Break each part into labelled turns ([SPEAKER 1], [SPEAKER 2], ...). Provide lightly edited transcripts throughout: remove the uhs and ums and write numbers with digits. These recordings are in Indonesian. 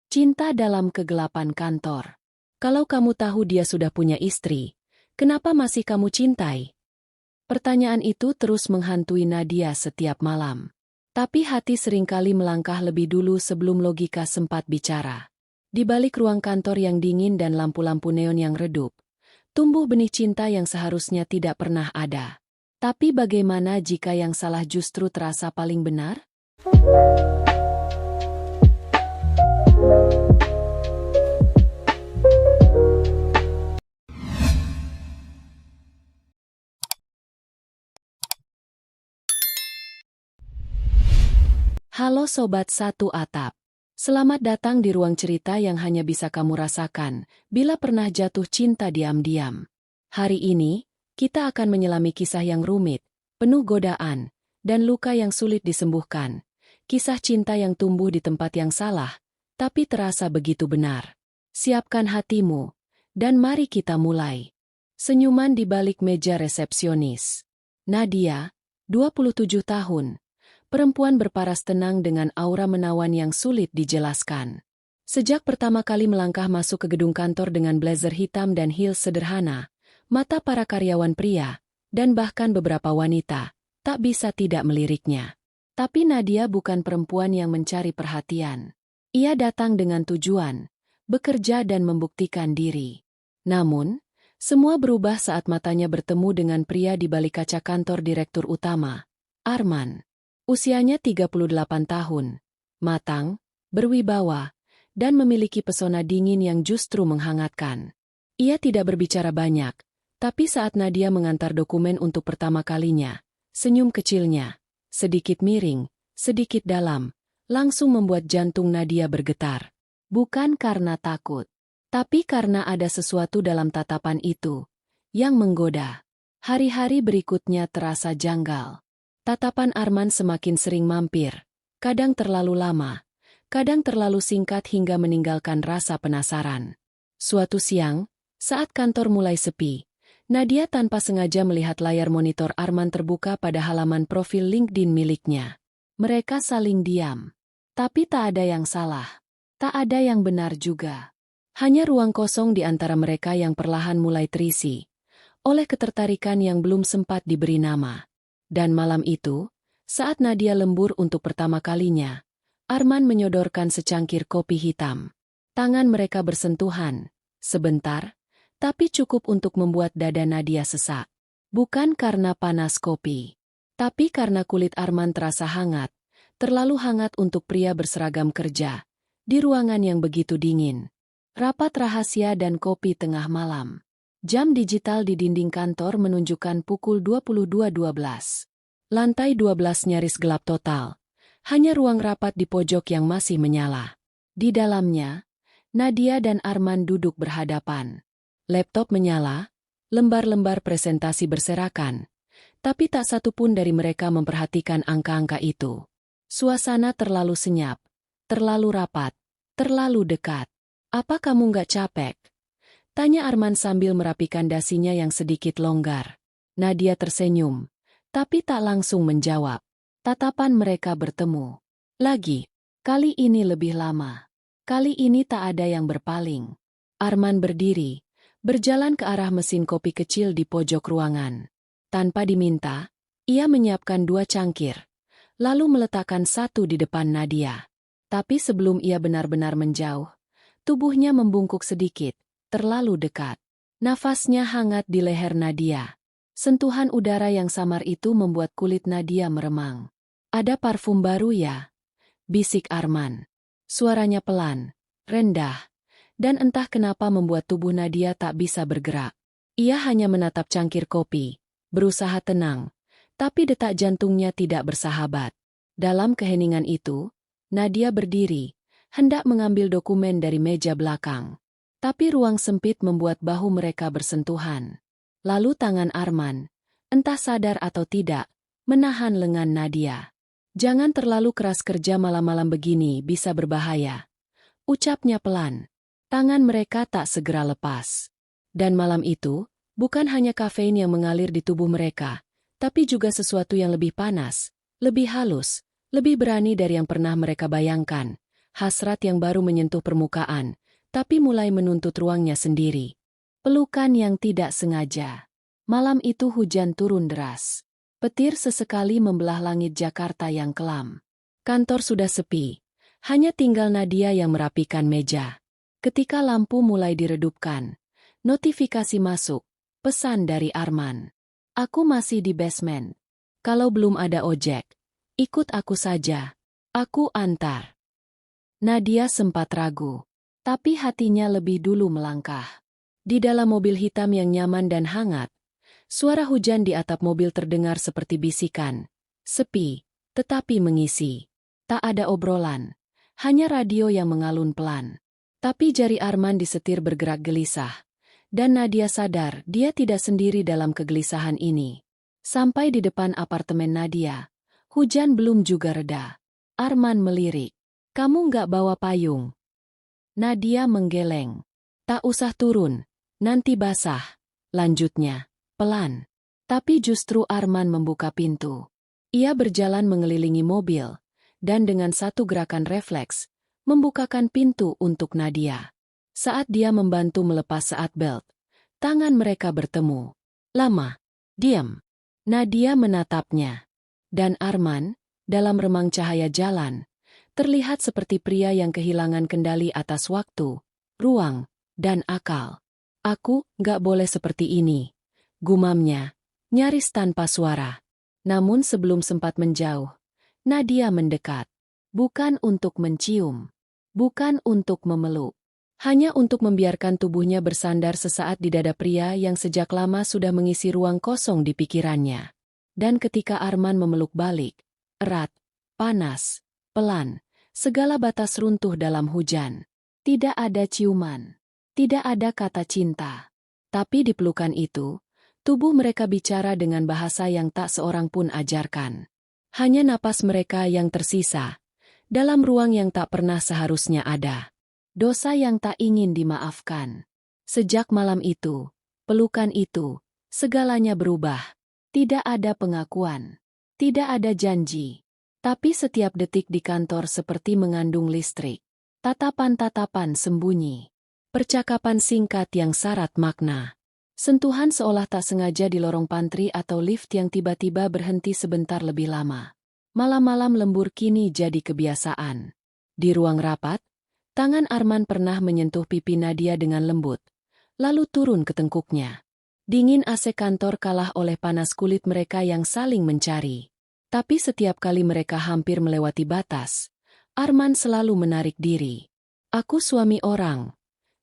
[SPEAKER 1] Cinta dalam kegelapan kantor. Kalau kamu tahu dia sudah punya istri, kenapa masih kamu cintai? Pertanyaan itu terus menghantui Nadia setiap malam. Tapi hati seringkali melangkah lebih dulu sebelum logika sempat bicara. Di balik ruang kantor yang dingin dan lampu-lampu neon yang redup, tumbuh benih cinta yang seharusnya tidak pernah ada. Tapi bagaimana jika yang salah justru terasa paling benar? Halo Sobat Satu Atap. Selamat datang di ruang cerita yang hanya bisa kamu rasakan bila pernah jatuh cinta diam-diam. Hari ini, kita akan menyelami kisah yang rumit, penuh godaan, dan luka yang sulit disembuhkan. Kisah cinta yang tumbuh di tempat yang salah, tapi terasa begitu benar. Siapkan hatimu, dan mari kita mulai. Senyuman di balik meja resepsionis. Nadia, 27 tahun. Perempuan berparas tenang dengan aura menawan yang sulit dijelaskan. Sejak pertama kali melangkah masuk ke gedung kantor dengan blazer hitam dan heels sederhana, mata para karyawan pria, dan bahkan beberapa wanita, tak bisa tidak meliriknya. Tapi Nadia bukan perempuan yang mencari perhatian. Ia datang dengan tujuan, bekerja dan membuktikan diri. Namun, semua berubah saat matanya bertemu dengan pria di balik kaca kantor direktur utama, Arman. Usianya 38 tahun, matang, berwibawa, dan memiliki pesona dingin yang justru menghangatkan. Ia tidak berbicara banyak, tapi saat Nadia mengantar dokumen untuk pertama kalinya, senyum kecilnya, sedikit miring, sedikit dalam, langsung membuat jantung Nadia bergetar. Bukan karena takut, tapi karena ada sesuatu dalam tatapan itu yang menggoda. Hari-hari berikutnya terasa janggal. Tatapan Arman semakin sering mampir, kadang terlalu lama, kadang terlalu singkat hingga meninggalkan rasa penasaran. Suatu siang, saat kantor mulai sepi, Nadia tanpa sengaja melihat layar monitor Arman terbuka pada halaman profil LinkedIn miliknya. Mereka saling diam. Tapi tak ada yang salah. Tak ada yang benar juga. Hanya ruang kosong di antara mereka yang perlahan mulai terisi oleh ketertarikan yang belum sempat diberi nama. Dan malam itu, saat Nadia lembur untuk pertama kalinya, Arman menyodorkan secangkir kopi hitam. Tangan mereka bersentuhan, sebentar, tapi cukup untuk membuat dada Nadia sesak. Bukan karena panas kopi, tapi karena kulit Arman terasa hangat, terlalu hangat untuk pria berseragam kerja, di ruangan yang begitu dingin. Rapat rahasia dan kopi tengah malam. Jam digital di dinding kantor menunjukkan pukul 22.12. Lantai 12 nyaris gelap total. Hanya ruang rapat di pojok yang masih menyala. Di dalamnya, Nadia dan Arman duduk berhadapan. Laptop menyala, lembar-lembar presentasi berserakan. Tapi tak satu pun dari mereka memperhatikan angka-angka itu. Suasana terlalu senyap, terlalu rapat, terlalu dekat. Apa kamu nggak capek? Tanya Arman sambil merapikan dasinya yang sedikit longgar. Nadia tersenyum, tapi tak langsung menjawab. Tatapan mereka bertemu. Lagi, kali ini lebih lama. Kali ini tak ada yang berpaling. Arman berdiri, berjalan ke arah mesin kopi kecil di pojok ruangan. Tanpa diminta, ia menyiapkan 2 cangkir, lalu meletakkan satu di depan Nadia. Tapi sebelum ia benar-benar menjauh, tubuhnya membungkuk sedikit. Terlalu dekat. Nafasnya hangat di leher Nadia. Sentuhan udara yang samar itu membuat kulit Nadia meremang. Ada parfum baru ya? Bisik Arman. Suaranya pelan, rendah, dan entah kenapa membuat tubuh Nadia tak bisa bergerak. Ia hanya menatap cangkir kopi, berusaha tenang, tapi detak jantungnya tidak bersahabat. Dalam keheningan itu, Nadia berdiri, hendak mengambil dokumen dari meja belakang. Tapi ruang sempit membuat bahu mereka bersentuhan. Lalu tangan Arman, entah sadar atau tidak, menahan lengan Nadia. Jangan terlalu keras kerja malam-malam begini bisa berbahaya. Ucapnya pelan. Tangan mereka tak segera lepas. Dan malam itu, bukan hanya kafein yang mengalir di tubuh mereka, tapi juga sesuatu yang lebih panas, lebih halus, lebih berani dari yang pernah mereka bayangkan. hasrat yang baru menyentuh permukaan, tapi mulai menuntut ruangnya sendiri. Pelukan yang tidak sengaja. Malam itu hujan turun deras. Petir sesekali membelah langit Jakarta yang kelam. Kantor sudah sepi. Hanya tinggal Nadia yang merapikan meja. Ketika lampu mulai diredupkan, notifikasi masuk. Pesan dari Arman. Aku masih di basement. Kalau belum ada ojek, ikut aku saja. Aku antar. Nadia sempat ragu. Tapi hatinya lebih dulu melangkah. Di dalam mobil hitam yang nyaman dan hangat, suara hujan di atap mobil terdengar seperti bisikan. Sepi, tetapi mengisi. Tak ada obrolan. Hanya radio yang mengalun pelan. Tapi jari Arman di setir bergerak gelisah. Dan Nadia sadar dia tidak sendiri dalam kegelisahan ini. Sampai di depan apartemen Nadia, hujan belum juga reda. Arman melirik. Kamu nggak bawa payung? Nadia menggeleng. Tak usah turun, nanti basah. Lanjutnya, pelan. Tapi justru Arman membuka pintu. Ia berjalan mengelilingi mobil, dan dengan satu gerakan refleks, membukakan pintu untuk Nadia. Saat dia membantu melepas seat belt, tangan mereka bertemu. Lama, diam. Nadia menatapnya. Dan Arman, dalam remang cahaya jalan, terlihat seperti pria yang kehilangan kendali atas waktu, ruang, dan akal. Aku nggak boleh seperti ini, gumamnya, nyaris tanpa suara. Namun sebelum sempat menjauh, Nadia mendekat. Bukan untuk mencium, bukan untuk memeluk. Hanya untuk membiarkan tubuhnya bersandar sesaat di dada pria yang sejak lama sudah mengisi ruang kosong di pikirannya. Dan ketika Arman memeluk balik, erat, panas, pelan, segala batas runtuh dalam hujan. Tidak ada ciuman. Tidak ada kata cinta. Tapi di pelukan itu, tubuh mereka bicara dengan bahasa yang tak seorang pun ajarkan. Hanya napas mereka yang tersisa, dalam ruang yang tak pernah seharusnya ada. Dosa yang tak ingin dimaafkan. Sejak malam itu, pelukan itu, segalanya berubah. Tidak ada pengakuan. Tidak ada janji. Tapi setiap detik di kantor seperti mengandung listrik. Tatapan-tatapan sembunyi. Percakapan singkat yang syarat makna. Sentuhan seolah tak sengaja di lorong pantry atau lift yang tiba-tiba berhenti sebentar lebih lama. Malam-malam lembur kini jadi kebiasaan. Di ruang rapat, tangan Arman pernah menyentuh pipi Nadia dengan lembut, lalu turun ke tengkuknya. Dingin AC kantor kalah oleh panas kulit mereka yang saling mencari. Tapi setiap kali mereka hampir melewati batas, Arman selalu menarik diri. Aku suami orang,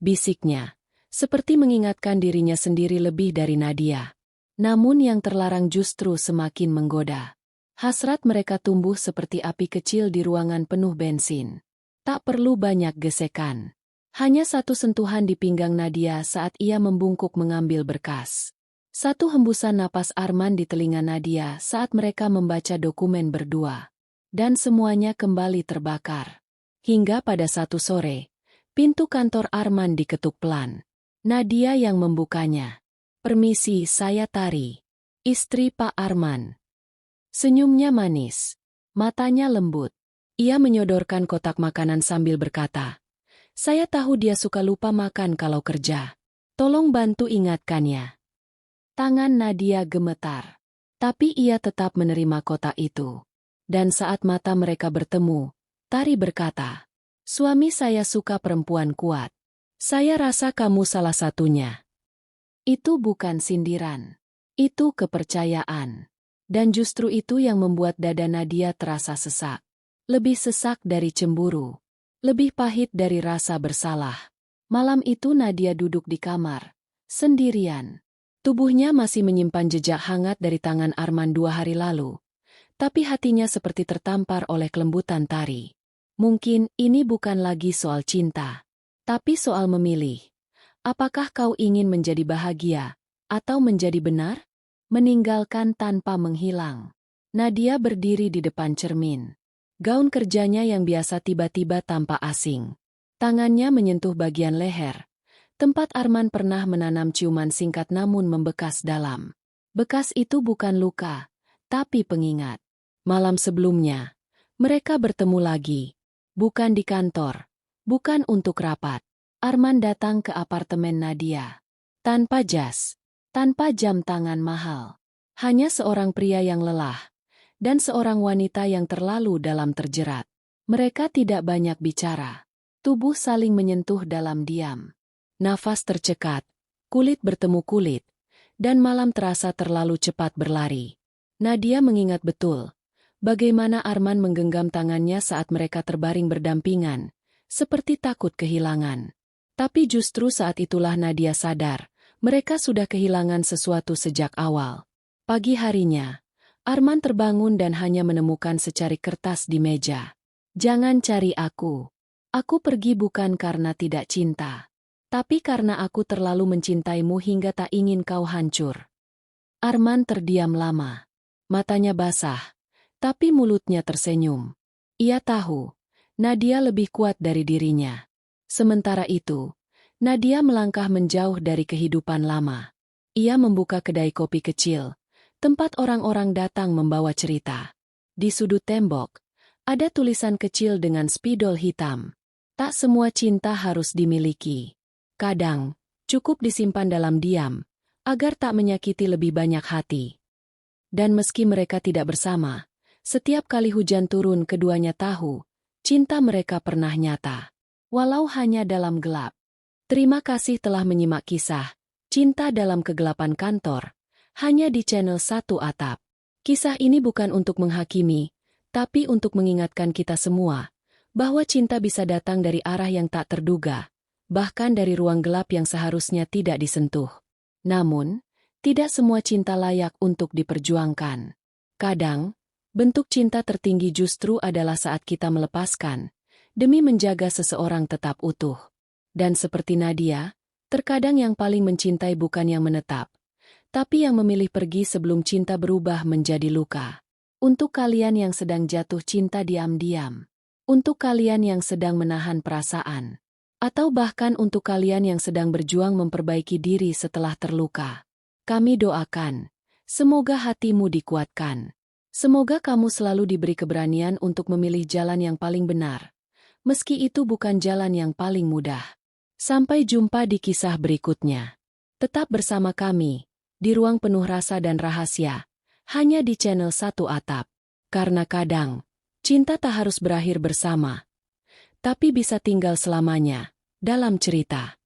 [SPEAKER 1] bisiknya, seperti mengingatkan dirinya sendiri lebih dari Nadia. Namun yang terlarang justru semakin menggoda. Hasrat mereka tumbuh seperti api kecil di ruangan penuh bensin. Tak perlu banyak gesekan. Hanya satu sentuhan di pinggang Nadia saat ia membungkuk mengambil berkas. Satu hembusan napas Arman di telinga Nadia saat mereka membaca dokumen berdua. Dan semuanya kembali terbakar. Hingga pada satu sore, pintu kantor Arman diketuk pelan. Nadia yang membukanya. Permisi, saya Tari. Istri Pak Arman. Senyumnya manis. Matanya lembut. Ia menyodorkan kotak makanan sambil berkata, saya tahu dia suka lupa makan kalau kerja. Tolong bantu ingatkannya. Tangan Nadia gemetar. Tapi ia tetap menerima kotak itu. Dan saat mata mereka bertemu, Tari berkata, suami saya suka perempuan kuat. Saya rasa kamu salah satunya. Itu bukan sindiran. Itu kepercayaan. Dan justru itu yang membuat dada Nadia terasa sesak. Lebih sesak dari cemburu. Lebih pahit dari rasa bersalah. Malam itu Nadia duduk di kamar, sendirian. Tubuhnya masih menyimpan jejak hangat dari tangan Arman 2 hari lalu. Tapi hatinya seperti tertampar oleh kelembutan Tari. Mungkin ini bukan lagi soal cinta. Tapi soal memilih. Apakah kau ingin menjadi bahagia, atau menjadi benar? Meninggalkan tanpa menghilang. Nadia berdiri di depan cermin. Gaun kerjanya yang biasa tiba-tiba tampak asing. Tangannya menyentuh bagian leher. Tempat Arman pernah menanam ciuman singkat namun membekas dalam. Bekas itu bukan luka, tapi pengingat. Malam sebelumnya, mereka bertemu lagi. Bukan di kantor. Bukan untuk rapat. Arman datang ke apartemen Nadia. Tanpa jas. Tanpa jam tangan mahal. Hanya seorang pria yang lelah. Dan seorang wanita yang terlalu dalam terjerat. Mereka tidak banyak bicara. Tubuh saling menyentuh dalam diam. Nafas tercekat. Kulit bertemu kulit. Dan malam terasa terlalu cepat berlari. Nadia mengingat betul bagaimana Arman menggenggam tangannya saat mereka terbaring berdampingan, seperti takut kehilangan. Tapi justru saat itulah Nadia sadar, mereka sudah kehilangan sesuatu sejak awal. Pagi harinya, Arman terbangun dan hanya menemukan secari kertas di meja. Jangan cari aku. Aku pergi bukan karena tidak cinta. Tapi karena aku terlalu mencintaimu hingga tak ingin kau hancur. Arman terdiam lama. Matanya basah, tapi mulutnya tersenyum. Ia tahu, Nadia lebih kuat dari dirinya. Sementara itu, Nadia melangkah menjauh dari kehidupan lama. Ia membuka kedai kopi kecil, tempat orang-orang datang membawa cerita. Di sudut tembok, ada tulisan kecil dengan spidol hitam. Tak semua cinta harus dimiliki. Kadang, cukup disimpan dalam diam, agar tak menyakiti lebih banyak hati. Dan meski mereka tidak bersama, setiap kali hujan turun keduanya tahu, cinta mereka pernah nyata. Walau hanya dalam gelap. Terima kasih telah menyimak kisah Cinta dalam Kegelapan Kantor, hanya di channel Satu Atap. Kisah ini bukan untuk menghakimi, tapi untuk mengingatkan kita semua, bahwa cinta bisa datang dari arah yang tak terduga, bahkan dari ruang gelap yang seharusnya tidak disentuh. Namun, tidak semua cinta layak untuk diperjuangkan. Kadang, bentuk cinta tertinggi justru adalah saat kita melepaskan, demi menjaga seseorang tetap utuh. Dan seperti Nadia, terkadang yang paling mencintai bukan yang menetap, tapi yang memilih pergi sebelum cinta berubah menjadi luka. Untuk kalian yang sedang jatuh cinta diam-diam, untuk kalian yang sedang menahan perasaan, atau bahkan untuk kalian yang sedang berjuang memperbaiki diri setelah terluka. Kami doakan, semoga hatimu dikuatkan. Semoga kamu selalu diberi keberanian untuk memilih jalan yang paling benar, meski itu bukan jalan yang paling mudah. Sampai jumpa di kisah berikutnya. Tetap bersama kami, di ruang penuh rasa dan rahasia, hanya di channel Satu Atap. Karena kadang, cinta tak harus berakhir bersama, tapi bisa tinggal selamanya dalam cerita.